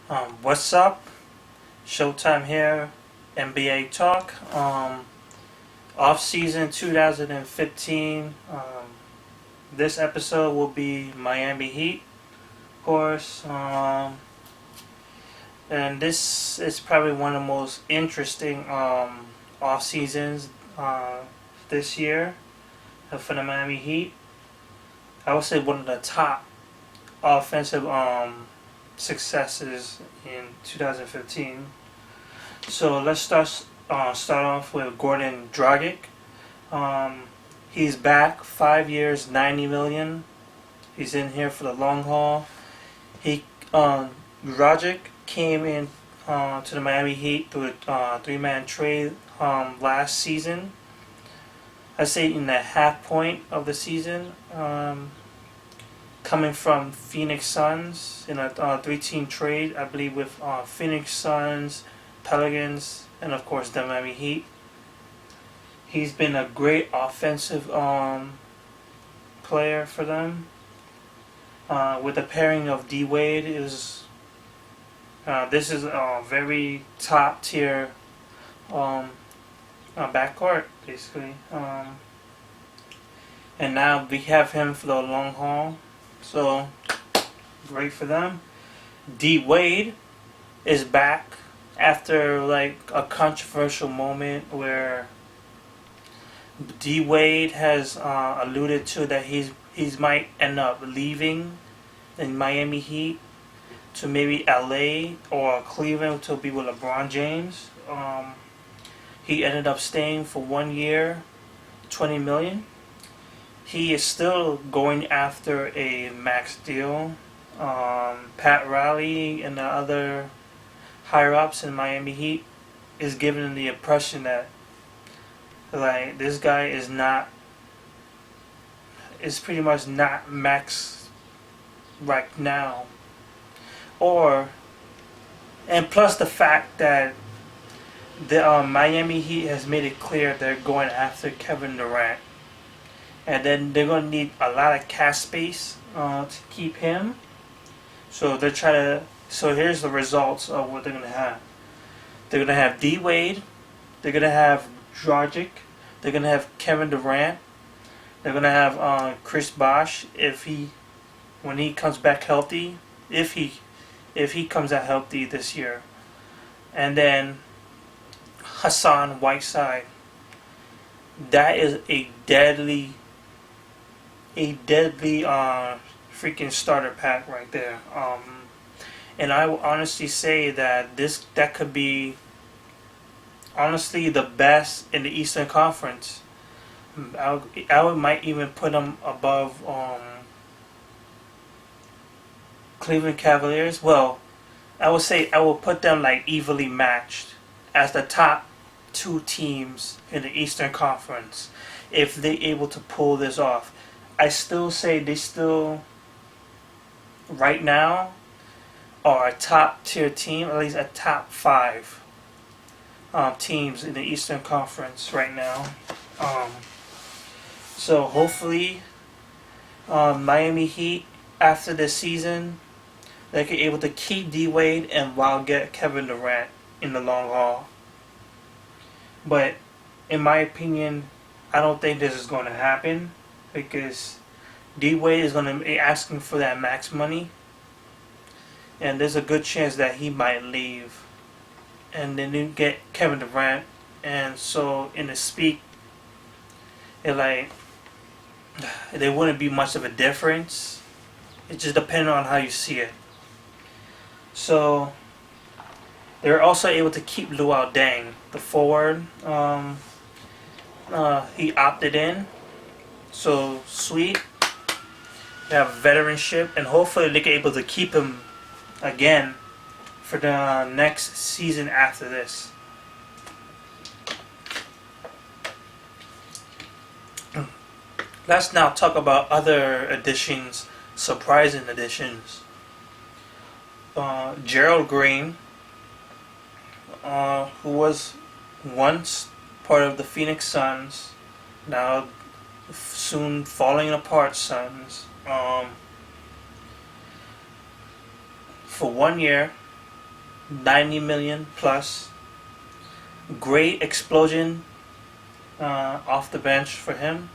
What's up? Showtime here, NBA talk. Offseason 2015. This episode will be Miami Heat, of course. And this is probably one of the most interesting off seasons this year for the Miami Heat. I would say one of the top offensive successes in 2015. So let's start off with Goran Dragic. He's back, 5 years, 90 million. He's in here for the long haul. He Dragic came in to the Miami Heat through a three-man trade last season. I'd say in the half point of the season. Coming from Phoenix Suns in a three-team trade, I believe, with Phoenix Suns, Pelicans, and of course the Miami Heat. He's been a great offensive player for them. With the pairing of D Wade, this is a very top tier backcourt basically. And now we have him for the long haul. So, great for them. D Wade is back after like a controversial moment where D Wade has alluded to that he's might end up leaving in Miami Heat to maybe LA or Cleveland to be with LeBron James. He ended up staying for 1 year, 20 million. He is still going after a max deal. Pat Riley and the other higher ups in Miami Heat is giving the impression that like this guy is pretty much not max right now. And plus the fact that the Miami Heat has made it clear they're going after Kevin Durant. And then they're going to need a lot of cap space to keep him. So they're trying to. So here's the results of what they're going to have. They're going to have D Wade. They're going to have Dragic. They're going to have Kevin Durant. They're going to have Chris Bosh when he comes back healthy. If he comes out healthy this year, and then Hassan Whiteside. That is a deadly freaking starter pack right there. And I will honestly say that that could be honestly the best in the Eastern Conference. I might even put them above Cleveland Cavaliers. Well, I would say I will put them like evenly matched as the top two teams in the Eastern Conference if they're able to pull this off. I still say they still, right now, are a top tier team, at least a top five teams in the Eastern Conference right now. So hopefully, Miami Heat, after this season, they can able to keep D Wade and while get Kevin Durant in the long haul. But in my opinion, I don't think this is going to happen because D Wade is going to be asking for that max money, and there's a good chance that he might leave, and then you get Kevin Durant, and so in the speak, there wouldn't be much of a difference. It just depends on how you see it. So they're also able to keep Luol Deng, the forward. He opted in. So sweet. They have veteranship, and hopefully they can able to keep him again for the next season after this. Let's now talk about other additions, surprising additions. Gerald Green, who was once part of the Phoenix Suns, now soon falling apart Suns. For 1 year, $90 million plus. Great explosion off the bench for him.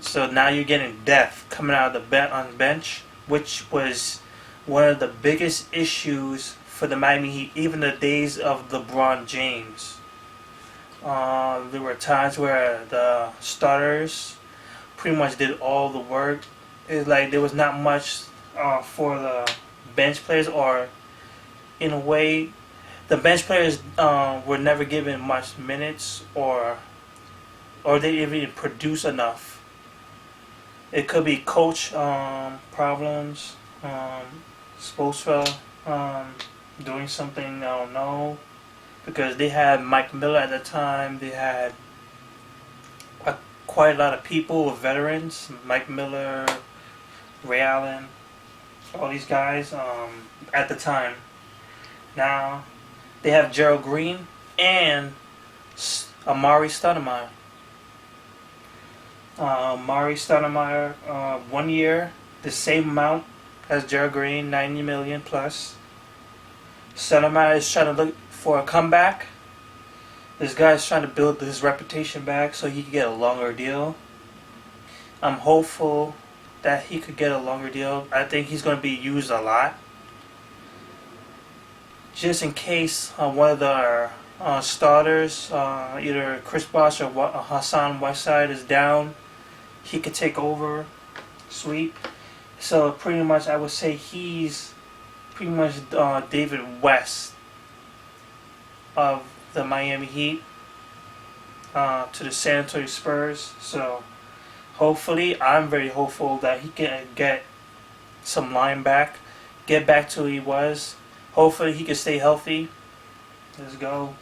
So now you're getting depth coming out of on bench, which was one of the biggest issues for the Miami Heat, even the days of LeBron James. There were times where the starters pretty much did all the work. It's like there was not much for the bench players, or in a way, the bench players were never given much minutes, or they didn't even produce enough. It could be coach problems, Spoelstra doing something I don't know, because they had Mike Miller at the time. They had quite a lot of people, veterans, Mike Miller, Ray Allen, all these guys at the time. Now they have Gerald Green and Amare Stoudemire. Amare Stoudemire, 1 year, the same amount as Gerald Green, $90 million plus. Stoudemire is trying to look for a comeback. This guy is trying to build his reputation back so he can get a longer deal. I'm hopeful that he could get a longer deal. I think he's going to be used a lot. Just in case one of the starters, either Chris Bosh or Hassan Whiteside, is down, he could take over, sweep. So pretty much I would say he's pretty much David West of the Miami Heat to the San Antonio Spurs. So hopefully, I'm very hopeful that he can get some line back, get back to who he was. Hopefully he can stay healthy. Let's go.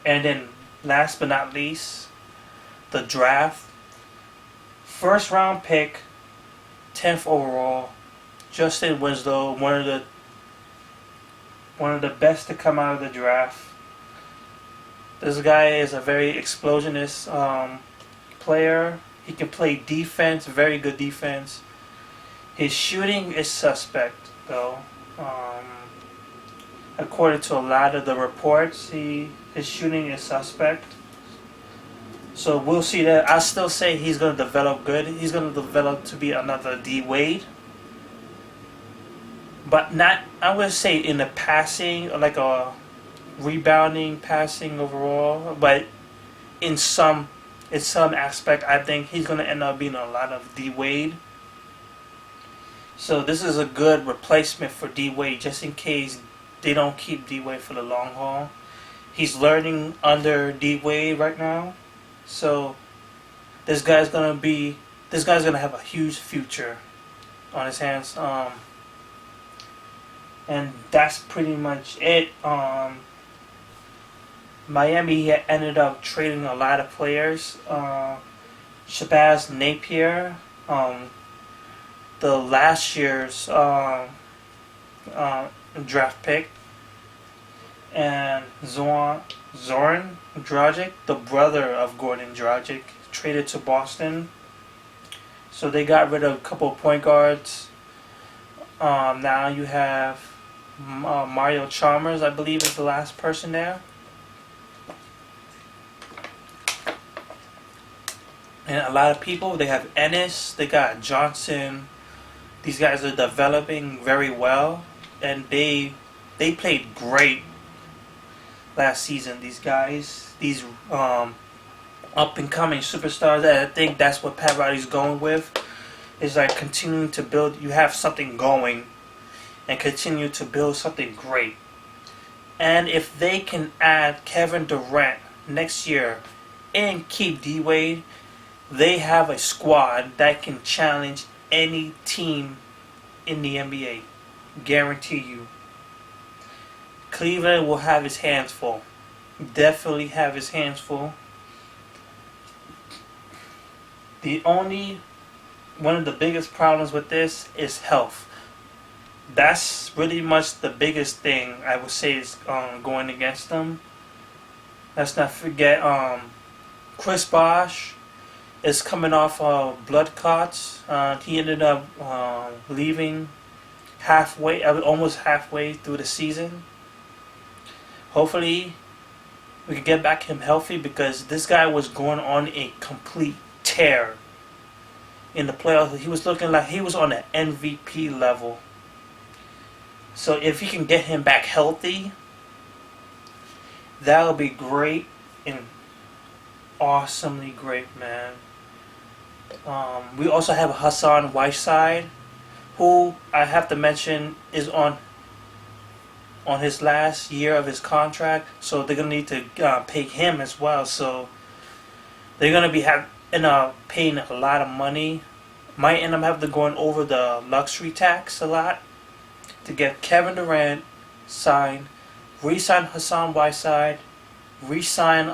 And then last but not least, the draft. First round pick, 10th overall, Justise Winslow, one of the best to come out of the draft. This guy is a very explosionist player. He can play defense, very good defense. His shooting is suspect, though. According to a lot of the reports, his shooting is suspect. So we'll see that. I still say he's going to develop good. He's going to develop to be another D Wade. But not, I would say, in the passing, like a rebounding, passing overall. But in some aspect, I think he's going to end up being a lot of D Wade. So this is a good replacement for D Wade, just in case they don't keep D Wade for the long haul. He's learning under D Wade right now. So this guy's gonna have a huge future on his hands. And that's pretty much it. Miami ended up trading a lot of players. Shabazz Napier, the last year's draft pick, and Goran Dragic, the brother of Goran Dragic, traded to Boston. So they got rid of a couple of point guards. Now you have Mario Chalmers, I believe, is the last person there. And a lot of people, they have Ennis, they got Johnson. These guys are developing very well, and they played great last season. These guys, these up and coming superstars, and I think that's what Pat Riley's going with. Is like continuing to build. You have something going, and continue to build something great. And if they can add Kevin Durant next year and keep D Wade, they have a squad that can challenge any team in the NBA. Guarantee you. Cleveland will have his hands full. Definitely have his hands full. One of the biggest problems with this is health. That's really much the biggest thing I would say is going against them. Let's not forget Chris Bosh is coming off blood clots. He ended up leaving almost halfway through the season. Hopefully, we can get back him healthy because this guy was going on a complete tear in the playoffs. He was looking like he was on an MVP level. So if you can get him back healthy, that would be great and awesomely great, man. We also have Hassan Whiteside, who I have to mention is on his last year of his contract, so they're gonna need to pay him as well. So they're gonna be paying a lot of money. Might end up having to going over the luxury tax a lot to get Kevin Durant signed, re-sign Hassan Whiteside, re-sign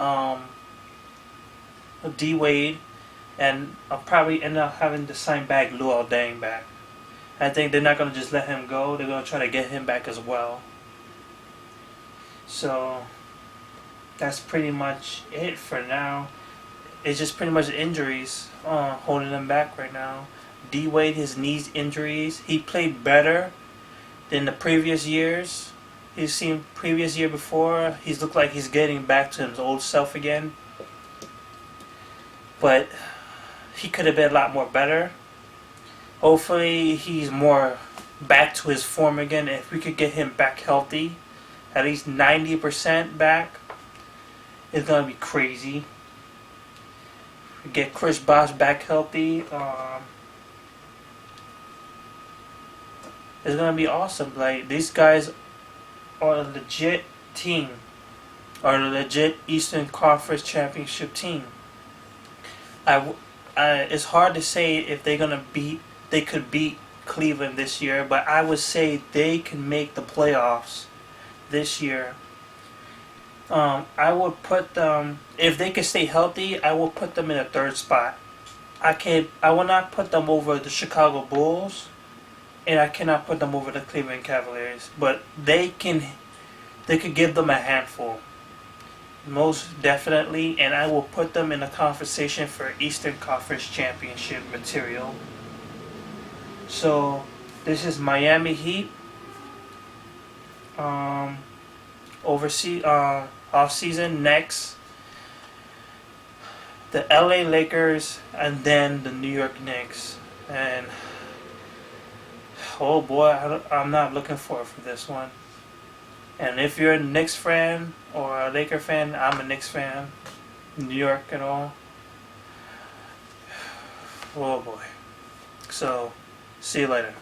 D Wade, and I'll probably end up having to sign back Luol Deng back. I think they're not gonna just let him go. They're gonna try to get him back as well. So that's pretty much it for now. It's just pretty much injuries holding him back right now. D Wade, his knees injuries. He played better than the previous years. He's seen previous year before. He's looked like he's getting back to his old self again. But he could have been a lot more better. Hopefully he's more back to his form again. If we could get him back healthy, at least 90% back, it's going to be crazy. If we get Chris Bosh back healthy, it's going to be awesome. Like, these guys are a legit team. Are a legit Eastern Conference Championship team. It's hard to say if they could beat Cleveland this year, but I would say they can make the playoffs this year. I would put them, if they can stay healthy, I will put them in a third spot. I will not put them over the Chicago Bulls, and I cannot put them over the Cleveland Cavaliers, but they could give them a handful. Most definitely, and I will put them in a conversation for Eastern Conference Championship material. So, this is Miami Heat. Off-season next, the LA Lakers, and then the New York Knicks. And oh boy, I'm not looking forward for this one. And if you're a Knicks fan or a Laker fan, I'm a Knicks fan. New York and all. Oh boy. So, see you later.